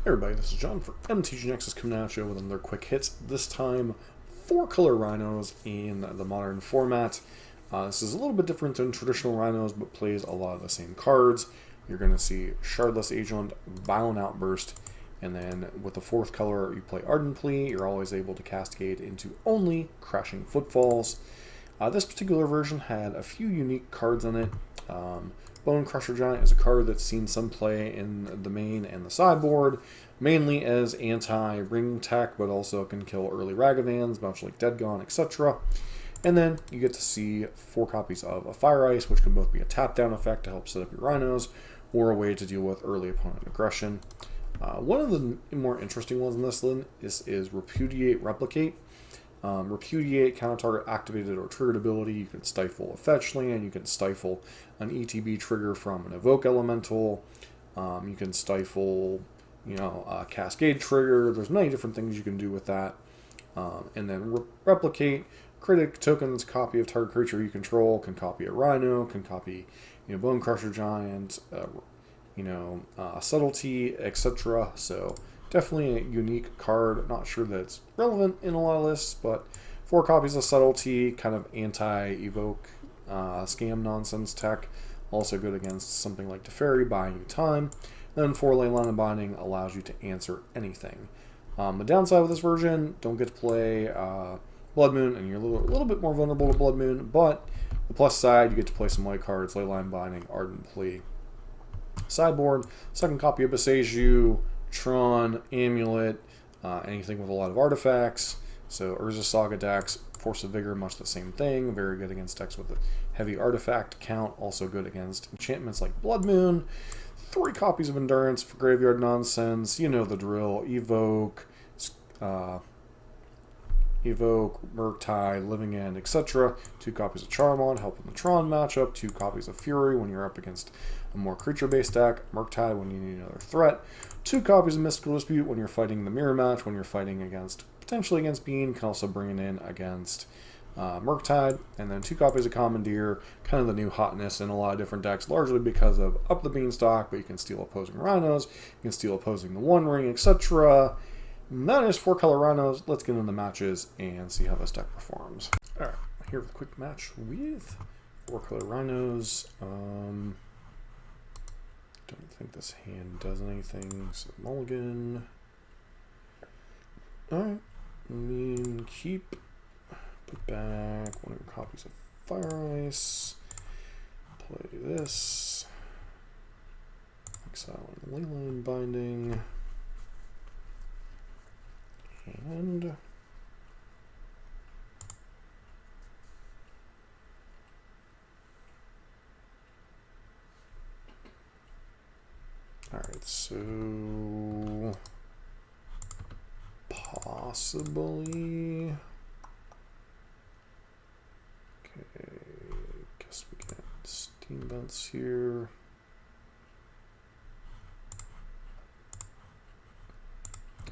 Hey everybody, this is John for MTG Nexus coming at you with another quick hit. This time, 4-color Rhinos in the modern format. This is a little bit different than traditional Rhinos, but plays a lot of the same cards. You're going to see Shardless Agent, Violent Outburst, and then with the 4th color, you play Ardent Plea. You're always able to cascade into only Crashing Footfalls. This particular version had a few unique cards in it. Bone Crusher Giant is a card that's seen some play in the main and the sideboard, mainly as anti-ring tech, but also can kill early Ragavans, much like Dead Gone, etc. And then you get to see 4 copies of a Fire Ice, which can both be a tap-down effect to help set up your Rhinos, or a way to deal with early opponent aggression. One of the more interesting ones in this is Repudiate Replicate. Repudiate, counter-target activated or triggered ability. You can stifle a fetch land, you can stifle an ETB trigger from an Evoke Elemental, you can stifle, a Cascade trigger. There's many different things you can do with that. And then Replicate, create tokens, copy of target creature you control, can copy a Rhino, can copy, Bone Crusher Giant, Subtlety, etc. So definitely a unique card. Not sure that it's relevant in a lot of lists, but 4 copies of Subtlety, kind of anti-evoke scam nonsense tech. Also good against something like Teferi, buying you time. Then 4 leyline and binding allows you to answer anything. The downside with this version, don't get to play Blood Moon, and you're a little bit more vulnerable to Blood Moon, but the plus side, you get to play some white cards, leyline binding, Ardent Plea. Sideboard, 2nd copy of Beseju, Tron, Amulet, anything with a lot of artifacts. So Urza Saga decks, Force of Vigor, much the same thing. Very good against decks with a heavy artifact count. Also good against enchantments like Blood Moon. 3 copies of Endurance for graveyard nonsense. You know the drill. Evoke, Murktide, Living End, etc. 2 copies of Charmon, helping the Tron matchup. 2 copies of Fury when you're up against a more creature-based deck. Murktide when you need another threat. 2 copies of Mystical Dispute when you're fighting the mirror match, when you're fighting potentially against Bean, can also bring it in against Murktide. And then 2 copies of Commandeer, kind of the new hotness in a lot of different decks, largely because of Up the Beanstalk, but you can steal opposing Rhinos, you can steal opposing the One Ring, etc. And that is 4-color Rhinos. Let's get into the matches and see how this deck performs. Alright, here with a quick match with 4-color Rhinos. Don't think this hand does anything, so mulligan. Alright, keep, put back 1 of your copies of Fire Ice, play this, exile and leyline binding, and alright, so possibly, okay, guess we get Steam Vents here.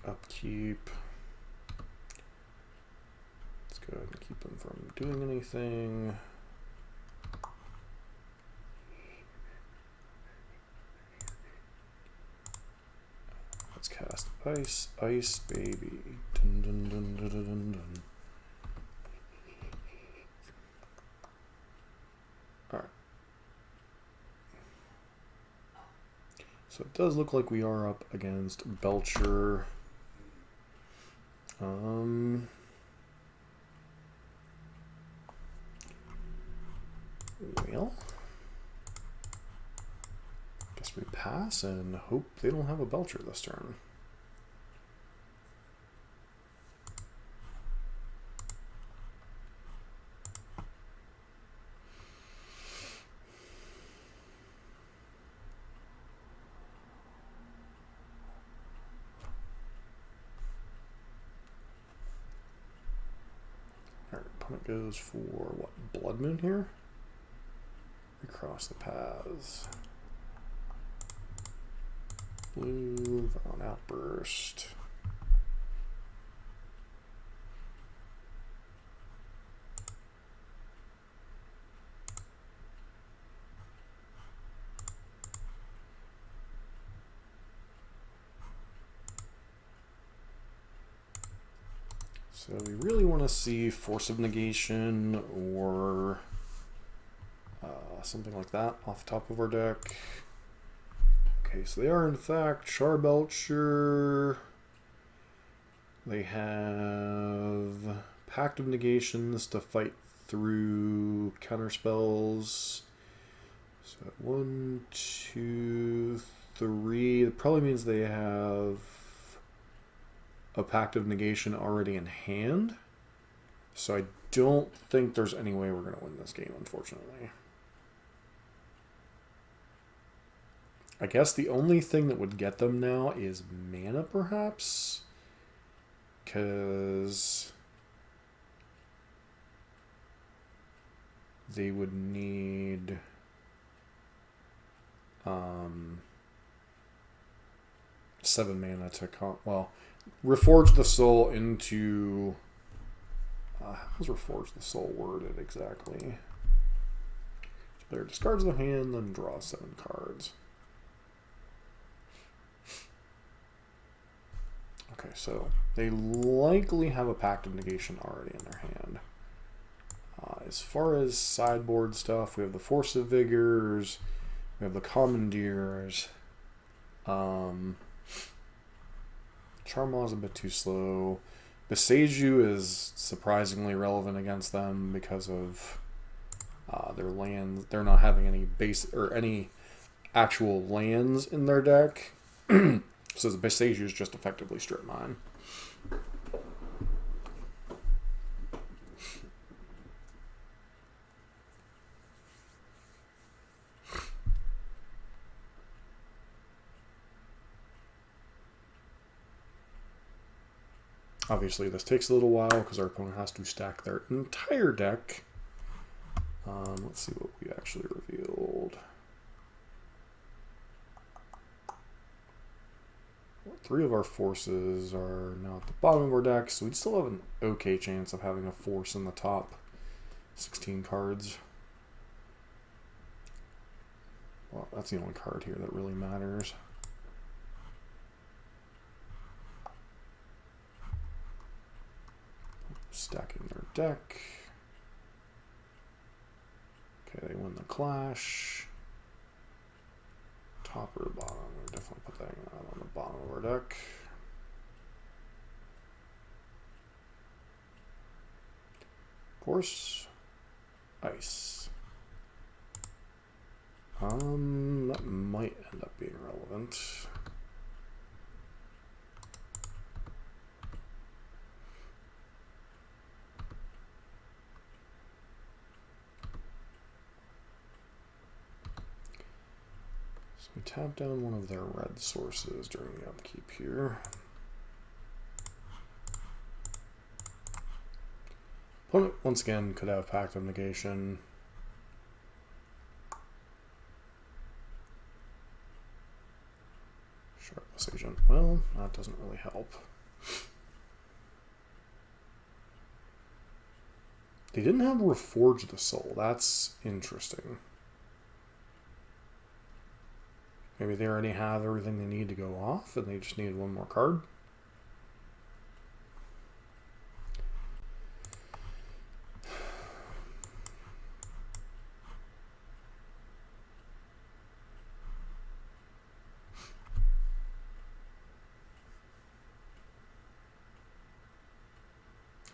Upkeep. Let's go ahead and keep them from doing anything. Let's cast Ice, Ice Baby. Dun, dun, dun, dun, dun, dun, dun. Alright. So it does look like we are up against Belcher. Well, guess we pass and hope they don't have a Belcher this turn. Alright, opponent goes for what? Blood Moon here? Across the paths. Blue, Violent Outburst. So we really want to see Force of Negation or something like that off the top of our deck. Okay, so they are in fact Charbelcher. They have Pact of Negations to fight through counterspells. So 1, 2, 3. It probably means they have a Pact of Negation already in hand. So I don't think there's any way we're going to win this game, unfortunately. I guess the only thing that would get them now is mana, perhaps? Because they would need 7 mana to Reforge the Soul into how's Reforge the Soul worded exactly? Player discards the hand, then draw 7 cards. Okay, so they likely have a Pact of Negation already in their hand. As far as sideboard stuff, we have the Force of Vigors, we have the Commandeers. Charmaw's a bit too slow. Beseju is surprisingly relevant against them because of their lands. They're not having any base or any actual lands in their deck. So the Beseju is just effectively strip mine. Obviously, this takes a little while because our opponent has to stack their entire deck. Let's see what we actually revealed. 3 of our forces are now at the bottom of our deck, so we'd still have an okay chance of having a force in the top 16 cards. Well, that's the only card here that really matters. Stacking their deck. Okay, they win the clash. Top or bottom? We're definitely put that on the bottom of our deck. Force. Ice. That might end up being relevant. We tap down one of their red sources during the upkeep here. Opponent, once again, could have Pact of Negation. Sharpless Agent. Well, that doesn't really help. They didn't have Reforge the Soul. That's interesting. Maybe they already have everything they need to go off and they just need one more card.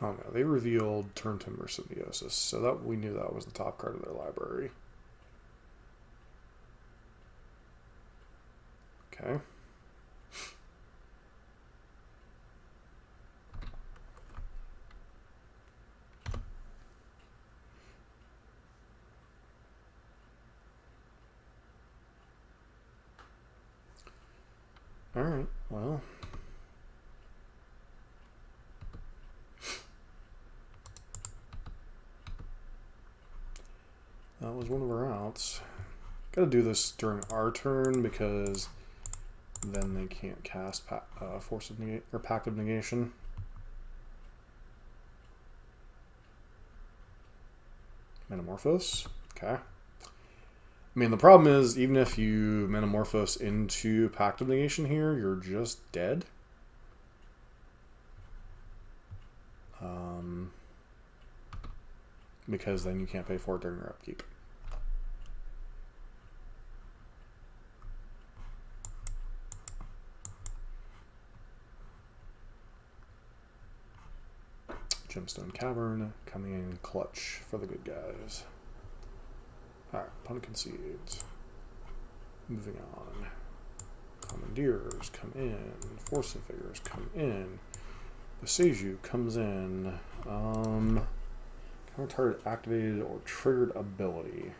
Oh no, they revealed Turn Timber Symbiosis, so that we knew that was the top card of their library. Okay. All right, well. That was one of our outs. Gotta do this during our turn because then they can't cast Force of Negation or Pact of Negation. Metamorphose. Okay. I mean, the problem is, even if you Metamorphose into Pact of Negation here, you're just dead. because then you can't pay for it during your upkeep. Gemstone Cavern coming in clutch for the good guys. Alright, opponent concedes. Moving on. Commandeers come in. Force of Figures come in. Beseju comes in. Counter target activated or triggered ability.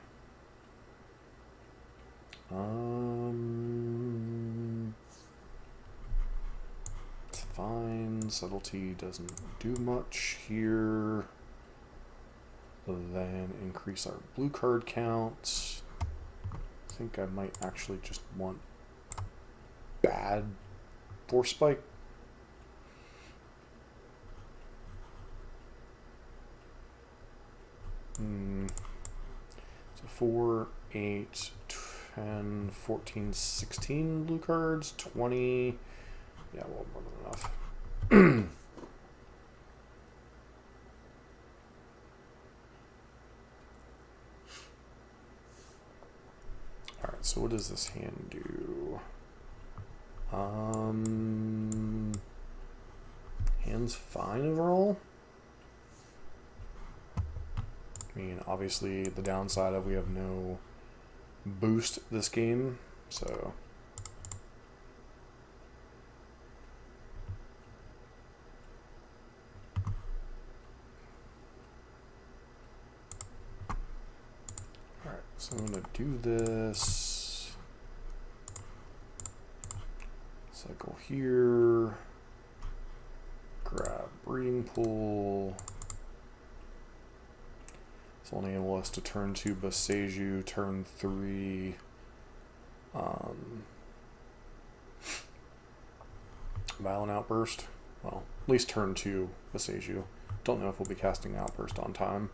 It's fine. Subtlety doesn't do much here. Other than increase our blue card counts. I think I might actually just want bad Force Spike. So 4, 8, 10, 14, 16 blue cards, 20. Yeah, well, more than enough. Alright, so what does this hand do? Hand's fine overall. I mean, obviously the downside of we have no boost this game, so alright, so I'm gonna do this. Cycle here. Grab breeding pool. It's only enable us to turn 2 Beseju, turn 3 Violent Outburst. Well, at least turn 2 Beseju. Don't know if we'll be casting Outburst on time.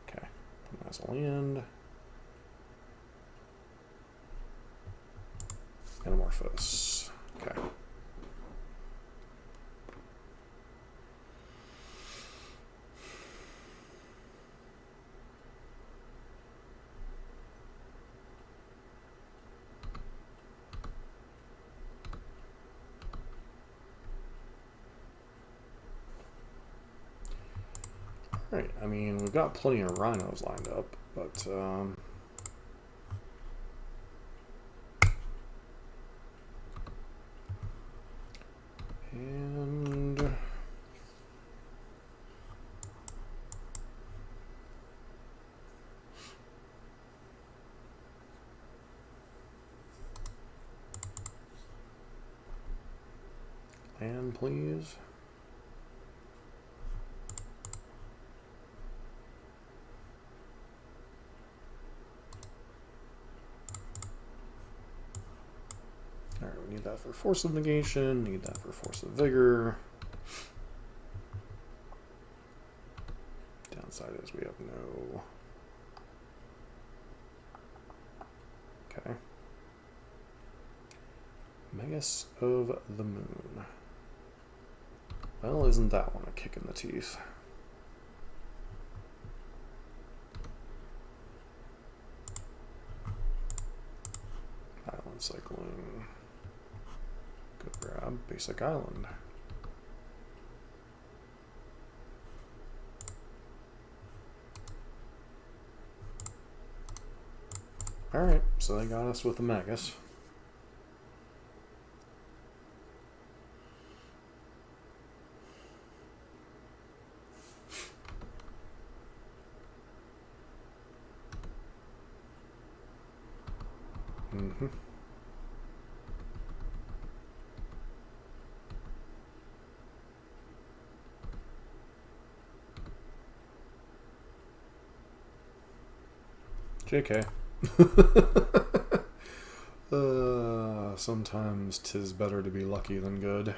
Okay, put that as a land. Anamorphous. Okay. Right, I mean, we've got plenty of Rhinos lined up, but and land, please. Alright, we need that for Force of Negation, need that for Force of Vigor. Downside is we have no... Okay. Magus of the Moon. Well, isn't that one a kick in the teeth? Island cycling. Good grab. Basic island. Alright, so they got us with the Magus. Mm-hmm. JK. Sometimes 'tis better to be lucky than good.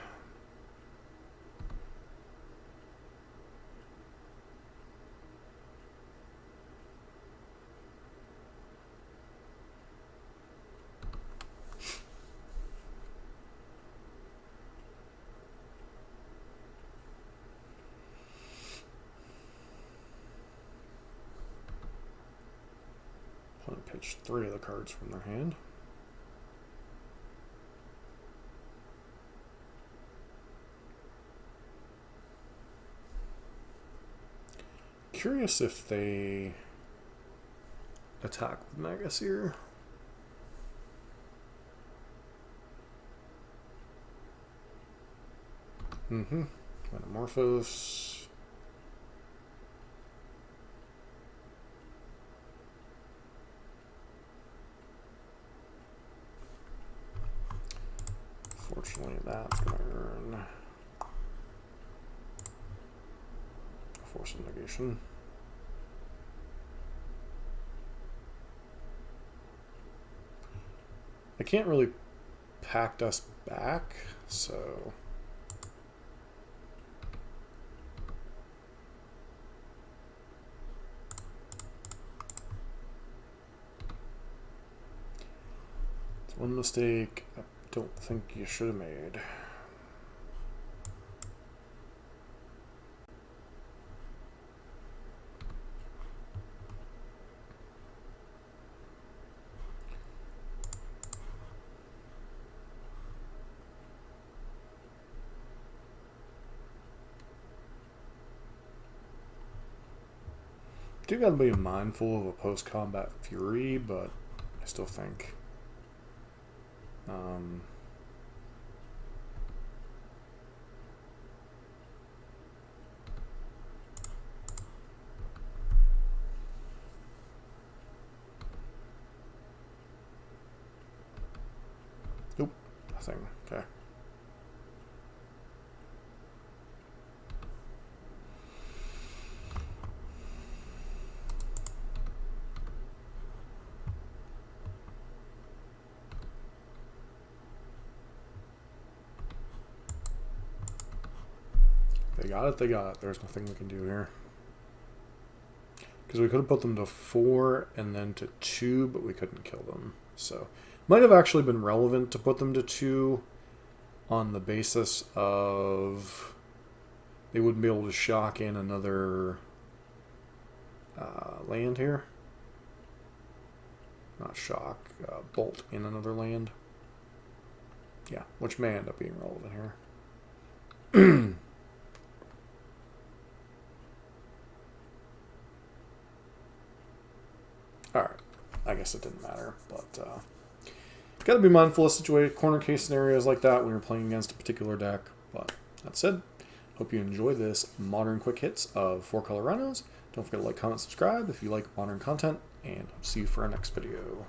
Opponent pitched 3 of the cards from their hand. Curious if they attack with Magus here. Metamorphose. Fortunately, that's going to earn a force of negation. They can't really pact us back, so it's one mistake I don't think you should have made. Do gotta be mindful of a post-combat fury, but I still think nope, nothing. Okay. They got it, they got it. There's nothing we can do here. Because we could have put them to 4 and then to 2, but we couldn't kill them. So, might have actually been relevant to put them to 2 on the basis of they wouldn't be able to shock in another land here. Not shock, bolt in another land. Yeah, which may end up being relevant here. Alright, I guess it didn't matter, but got to be mindful of corner case scenarios like that when you're playing against a particular deck. But that said, hope you enjoy this modern quick hits of 4-color Rhinos. Don't forget to like, comment, subscribe if you like modern content, and see you for our next video.